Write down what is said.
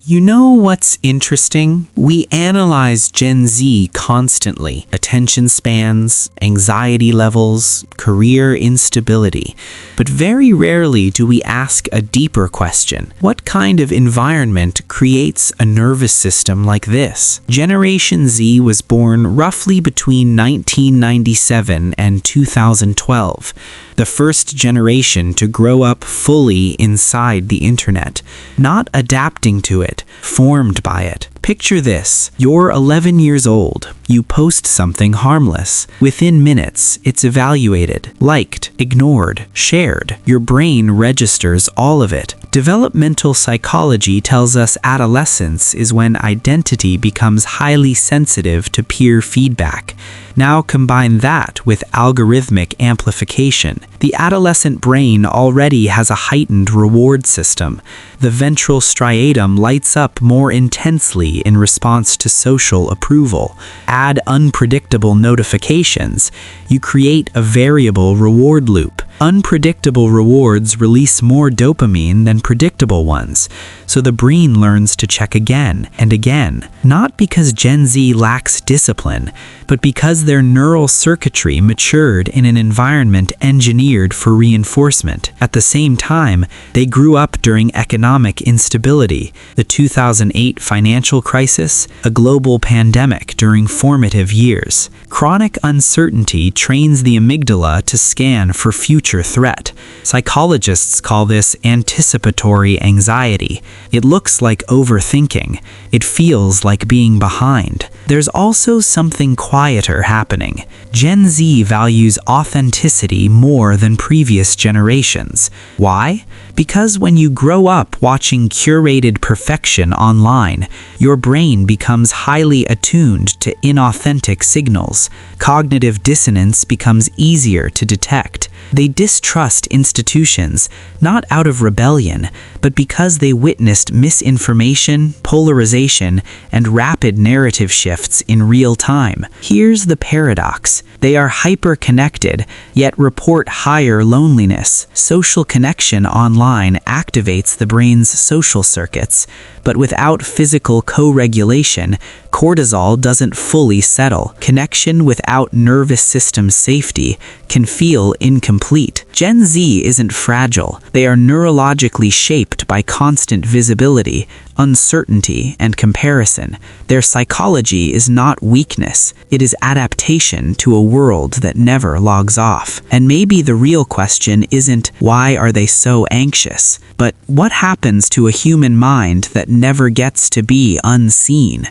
You know what's interesting? We analyze Gen Z constantly. Attention spans, anxiety levels, career instability. But very rarely do we ask a deeper question. What kind of environment creates a nervous system like this? Generation Z was born roughly between 1997 and 2012. The first generation to grow up fully inside the internet, not adapting to it, formed by it. Picture this. You're 11 years old. You post something harmless. Within minutes, it's evaluated, liked, ignored, shared. Your brain registers all of it. Developmental psychology tells us adolescence is when identity becomes highly sensitive to peer feedback. Now combine that with algorithmic amplification. The adolescent brain already has a heightened reward system. The ventral striatum lights up more intensely in response to social approval. Add unpredictable notifications. You create a variable reward loop. Unpredictable rewards release more dopamine than predictable ones, so the brain learns to check again and again, not because Gen Z lacks discipline, but because their neural circuitry matured in an environment engineered for reinforcement. At the same time, they grew up during economic instability, the 2008 financial crisis, a global pandemic during formative years. Chronic uncertainty trains the amygdala to scan for future threat. Psychologists call this anticipatory anxiety. It looks like overthinking. It feels like being behind. There's also something quieter happening. Gen Z values authenticity more than previous generations. Why? Because when you grow up watching curated perfection online, your brain becomes highly attuned to inauthentic signals. Cognitive dissonance becomes easier to detect. They distrust institutions, not out of rebellion, but because they witnessed misinformation, polarization, and rapid narrative shifts in real time. Here's the paradox. They are hyper-connected, yet report higher loneliness. Social connection online activates the brain's social circuits, but without physical co-regulation, cortisol doesn't fully settle. Connection without nervous system safety can feel incomplete. Gen Z isn't fragile. They are neurologically shaped by constant visibility, uncertainty, and comparison. Their psychology is not weakness. It is adaptation to a world that never logs off. And maybe the real question isn't why are they so anxious, but what happens to a human mind that never gets to be unseen?